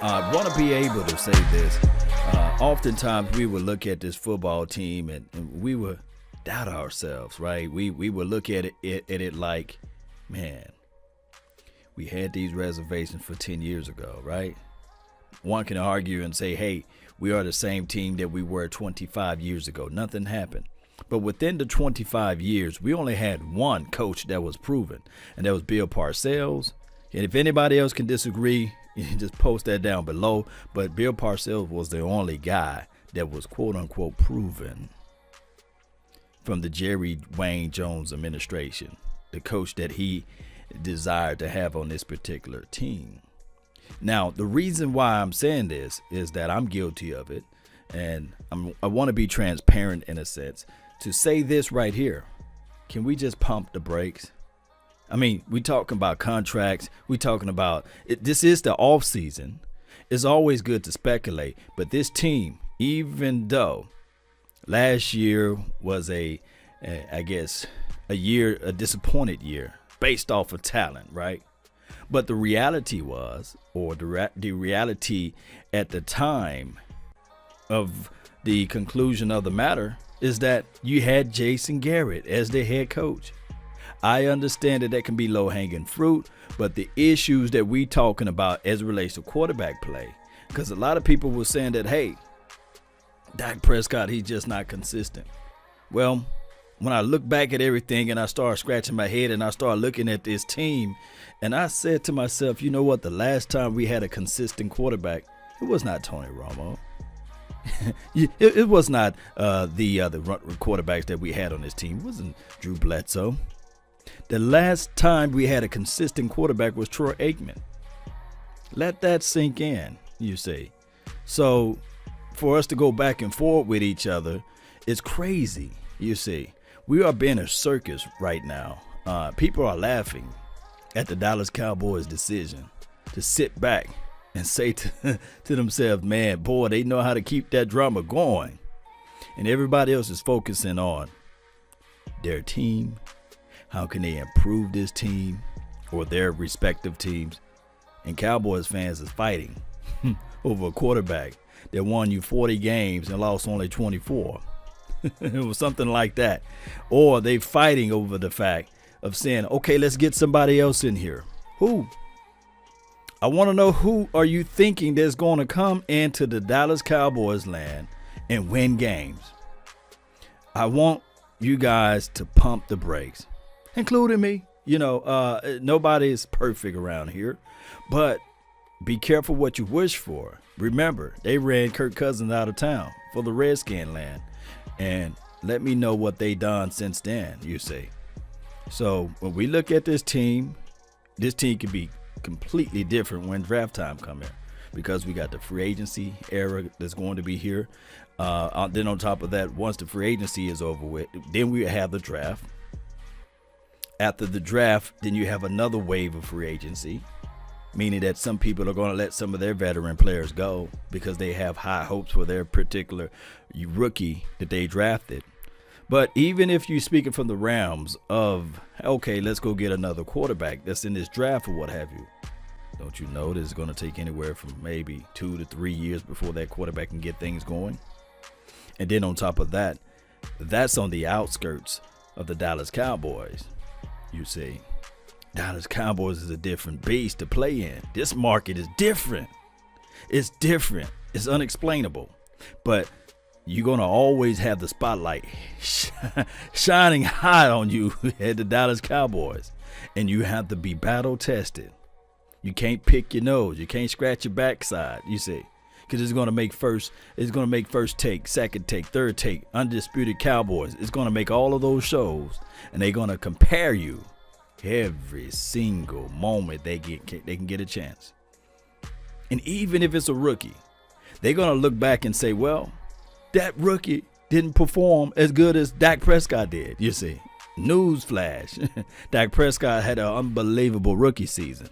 I want to be able to say this. Oftentimes we would look at this football team and we would doubt ourselves, right? We would look at it like, man, we had these reservations for 10 years ago, right? One can argue and say, hey, we are the same team that we were 25 years ago. Nothing happened. But within the 25 years, we only had one coach that was proven, and that was Bill Parcells. And if anybody else can disagree, you can just post that down below. But Bill Parcells was the only guy that was quote-unquote proven from the Jerry Wayne Jones administration, the coach that he desired to have on this particular team. Now, the reason why I'm saying this is that I'm guilty of it, and I want to be transparent in a sense. To say this right here, can we just pump the brakes? I mean, we talking about contracts. We talking about it. This is the off season. It's always good to speculate, but this team, even though last year was a disappointed year based off of talent, right? But the reality was, or the reality at the time of the conclusion of the matter, is that you had Jason Garrett as the head coach. I understand that can be low-hanging fruit, but the issues that we talking about as it relates to quarterback play, because a lot of people were saying that, hey, Dak Prescott, he's just not consistent. Well, when I look back at everything and I start scratching my head and I start looking at this team, and I said to myself, you know what, the last time we had a consistent quarterback, it was not Tony Romo. It was not the quarterbacks that we had on this team. It wasn't Drew Bledsoe. The last time we had a consistent quarterback was Troy Aikman. Let that sink in, you see. So for us to go back and forth with each other, it's crazy, you see. We are being a circus right now. People are laughing at the Dallas Cowboys' decision to sit back and say to themselves, man, boy, they know how to keep that drama going. And everybody else is focusing on their team. How can they improve this team or their respective teams? And Cowboys fans is fighting over a quarterback that won you 40 games and lost only 24. It was something like that. Or they fighting over the fact of saying, okay, let's get somebody else in here. Who? I want to know, who are you thinking that's going to come into the Dallas Cowboys land and win games? I want you guys to pump the brakes, including me. You know, nobody is perfect around here, but be careful what you wish for. Remember, they ran Kirk Cousins out of town for the Redskin land, and let me know what they done since then, you see. So when we look at this team can be completely different when draft time comes in, because we got the free agency era that's going to be here. Then on top of that, once the free agency is over with, then we have the draft. After the draft, then you have another wave of free agency, meaning that some people are going to let some of their veteran players go because they have high hopes for their particular rookie that they drafted. But even if you're speaking from the realms of, okay, let's go get another quarterback that's in this draft or what have you, don't you know that it's going to take anywhere from maybe 2 to 3 years before that quarterback can get things going? And then on top of that, that's on the outskirts of the Dallas Cowboys. You see, Dallas Cowboys is a different beast to play in. This market is different. It's different. It's unexplainable. But you're going to always have the spotlight shining hot on you at the Dallas Cowboys. And you have to be battle tested. You can't pick your nose. You can't scratch your backside, you see. Because it's going to make first take, second take, third take, undisputed Cowboys. It's going to make all of those shows. And they're going to compare you every single moment they can get a chance. And even if it's a rookie, they're going to look back and say, well, that rookie didn't perform as good as Dak Prescott did, you see. Newsflash. Dak Prescott had an unbelievable rookie season.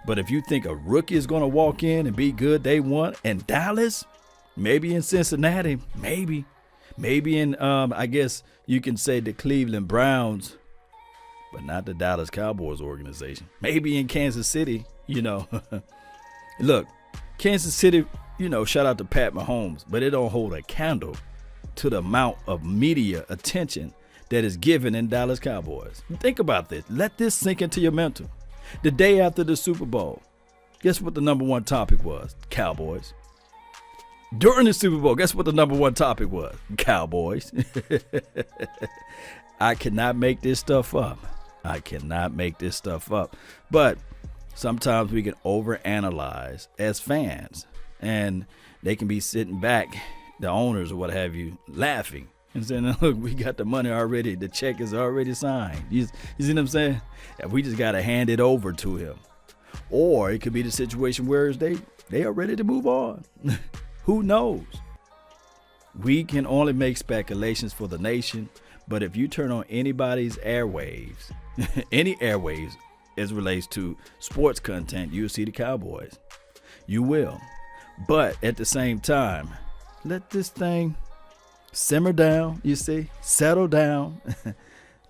But if you think a rookie is going to walk in and be good day one in Dallas, maybe in Cincinnati, maybe in, I guess you can say the Cleveland Browns, but not the Dallas Cowboys organization. Maybe in Kansas City, you know. Look, Kansas City, shout out to Pat Mahomes, but it don't hold a candle to the amount of media attention that is given in Dallas Cowboys. Think about this. Let this sink into your mental. The day after the Super Bowl, guess what the number one topic was? Cowboys. During the Super Bowl, guess what the number one topic was? Cowboys. I cannot make this stuff up. But sometimes we can overanalyze as fans, and they can be sitting back, the owners or what have you, laughing and saying, look, we got the money already. The check is already signed. You see what I'm saying? And we just got to hand it over to him. Or it could be the situation where they are ready to move on. Who knows? We can only make speculations for the nation, but if you turn on anybody's airwaves, any airwaves as it relates to sports content, you'll see the Cowboys. You will. But at the same time, let this thing simmer down, settle down.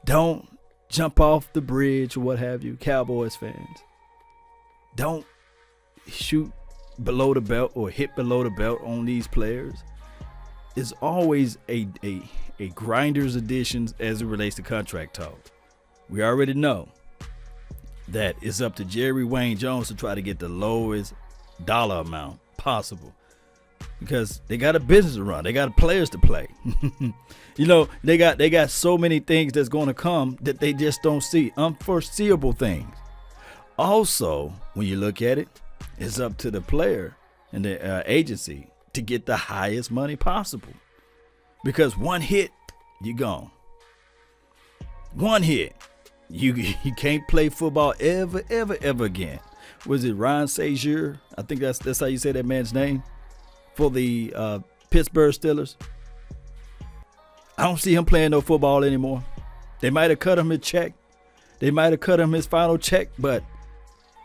Don't jump off the bridge or what have you, Cowboys fans. Don't shoot below the belt or hit below the belt on these players. It's always a grinder's additions as it relates to contract talk. We already know that it's up to Jerry Wayne Jones to try to get the lowest dollar amount possible, because they got a business to run. They got players to play. They got so many things that's going to come that they just don't see, unforeseeable things. Also, when you look at it, it's up to the player and the agency to get the highest money possible, because one hit, you're gone. One hit, you can't play football ever again. Was it Ryan Shazier? I think that's how you say that man's name, for the Pittsburgh Steelers. I don't see him playing no football anymore. They might have cut him his check. They might have cut him his final check, but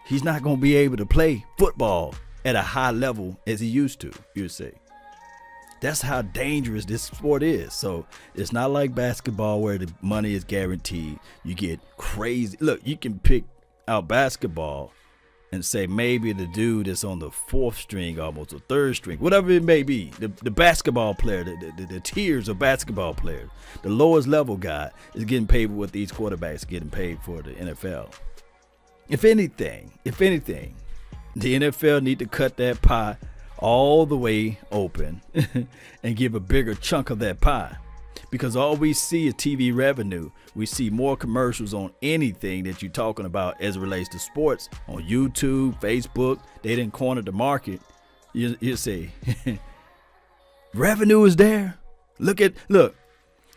he's not going to be able to play football at a high level as he used to, you see. That's how dangerous this sport is. So it's not like basketball where the money is guaranteed. You get crazy. Look, you can pick out basketball and say maybe the dude that's on the fourth string, almost a third string, whatever it may be, the basketball player, the tiers of basketball players, the lowest level guy is getting paid for what these quarterbacks are getting paid for the NFL. If anything, the NFL need to cut that pie all the way open and give a bigger chunk of that pie, because all we see is TV revenue. We see more commercials on anything that you're talking about as it relates to sports on YouTube, Facebook. They didn't corner the market. You see, revenue is there. Look,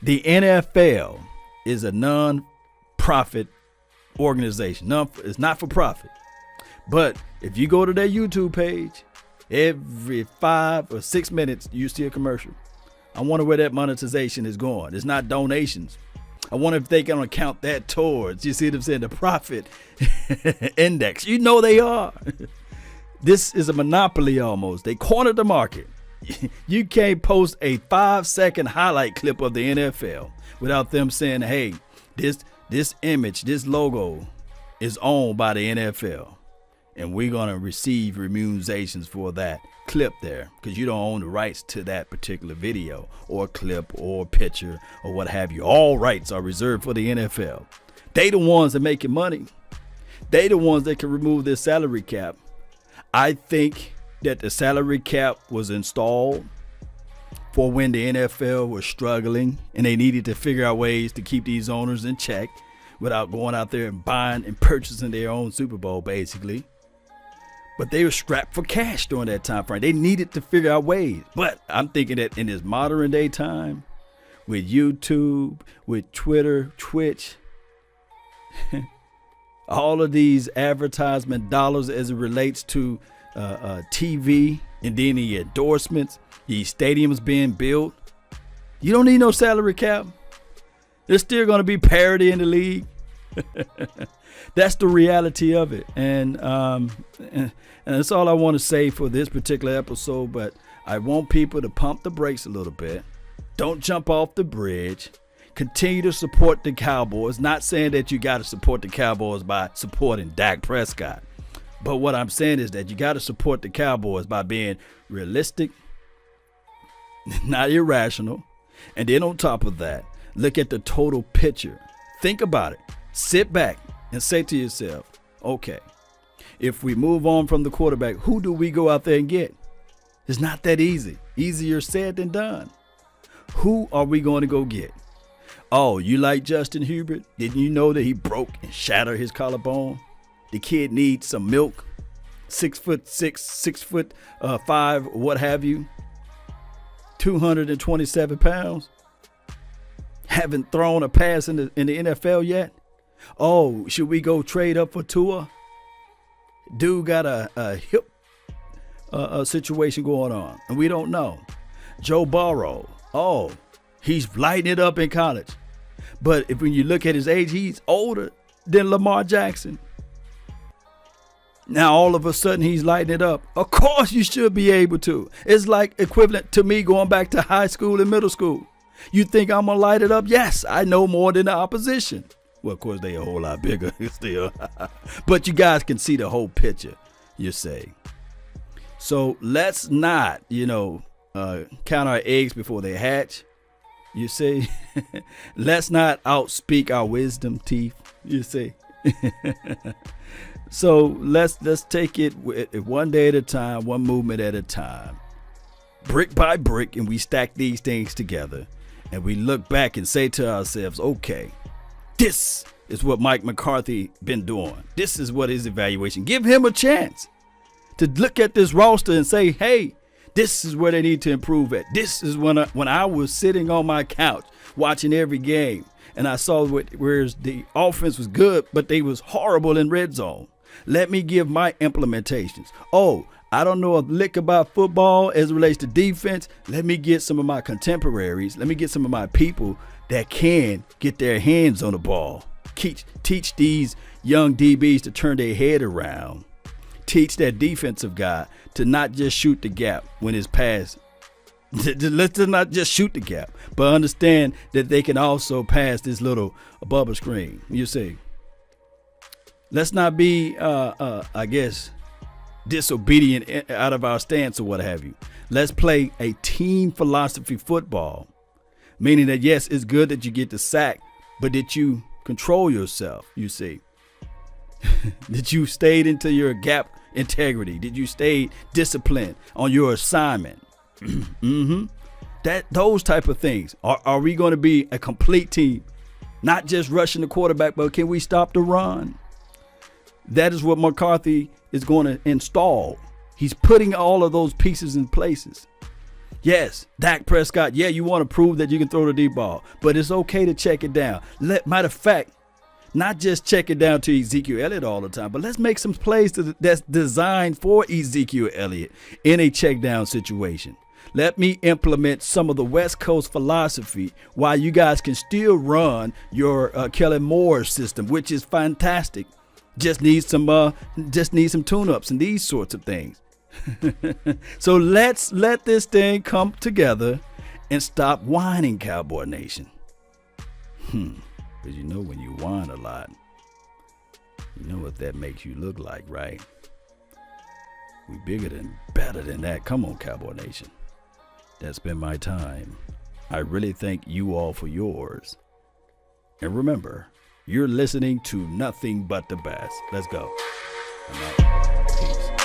the NFL is a non-profit organization. It's not for profit. But if you go to their YouTube page, every 5 or 6 minutes you see a commercial. I wonder where that monetization is going. It's not donations. I wonder if they can count that towards, you see what I'm saying, the profit index. They are. This is a monopoly almost. They cornered the market. You can't post a 5-second highlight clip of the NFL without them saying, hey, this image, this logo is owned by the NFL, and we're going to receive remunerations for that clip there, because you don't own the rights to that particular video or clip or picture or what have you. All rights are reserved for the NFL. They the ones that making money. They the ones that can remove their salary cap. I think that the salary cap was installed for when the NFL was struggling and they needed to figure out ways to keep these owners in check without going out there and buying and purchasing their own Super Bowl, basically. But they were strapped for cash during that time frame. They needed to figure out ways. But I'm thinking that in this modern day time, with YouTube, with Twitter, Twitch, all of these advertisement dollars as it relates to TV, and then the endorsements, these stadiums being built, you don't need no salary cap. There's still going to be parity in the league. That's the reality of it. And that's all I want to say for this particular episode. But I want people to pump the brakes a little bit. Don't jump off the bridge. Continue to support the Cowboys. Not saying that you got to support the Cowboys by supporting Dak Prescott. But what I'm saying is that you got to support the Cowboys by being realistic, not irrational. And then on top of that, look at the total picture. Think about it. Sit back and say to yourself, okay, if we move on from the quarterback, who do we go out there and get? It's not that easy. Easier said than done. Who are we going to go get? Oh, you like Justin Herbert? Didn't you know that he broke and shattered his collarbone? The kid needs some milk. 6'6", 6'5", what have you. 227 pounds. Haven't thrown a pass in the NFL yet. Oh, should we go trade up for Tua? Dude got a hip situation going on, and we don't know. Joe Burrow. Oh, he's lighting it up in college. But when you look at his age, he's older than Lamar Jackson. Now, all of a sudden, he's lighting it up. Of course, you should be able to. It's like equivalent to me going back to high school and middle school. You think I'm going to light it up? Yes, I know more than the opposition. Well, of course, they're a whole lot bigger still. But you guys can see the whole picture, you say. So let's not, count our eggs before they hatch. You say, let's not outspeak our wisdom teeth. You say, so let's take it one day at a time, one movement at a time, brick by brick, and we stack these things together, and we look back and say to ourselves, okay, this is what Mike McCarthy been doing. This is what his evaluation. Give him a chance to look at this roster and say, hey, this is where they need to improve at. This is when I was sitting on my couch watching every game, and I saw where the offense was good, but they was horrible in red zone. Let me give my implementations. Oh, I don't know a lick about football as it relates to defense. Let me get some of my contemporaries. Let me get some of my people that can get their hands on the ball. Teach these young DBs to turn their head around. Teach that defensive guy to not just shoot the gap when it's passed. Let's not just shoot the gap, but understand that they can also pass this little bubble screen. You see, let's not be, disobedient out of our stance or what have you. Let's play a team philosophy football, meaning that, yes, it's good that you get the sack, but that you control yourself, you see. Did you stay into your gap integrity? Did you stay disciplined on your assignment? Those type of things. Are we going to be a complete team? Not just rushing the quarterback, but can we stop the run? That is what McCarthy is going to install. He's putting all of those pieces in places. Yes, Dak Prescott, yeah, you want to prove that you can throw the deep ball, but it's okay to check it down. Matter of fact, not just check it down to Ezekiel Elliott all the time, but let's make some plays that's designed for Ezekiel Elliott in a check down situation. Let me implement some of the West Coast philosophy while you guys can still run your Kellen Moore system, which is fantastic. Just need some tune-ups and these sorts of things. So let's let this thing come together and stop whining, Cowboy Nation. Because you know when you whine a lot, you know what that makes you look like, right? We better than that. Come on, Cowboy Nation. That's been my time. I really thank you all for yours. And remember, you're listening to nothing but the best. Let's go. I'm out. Peace.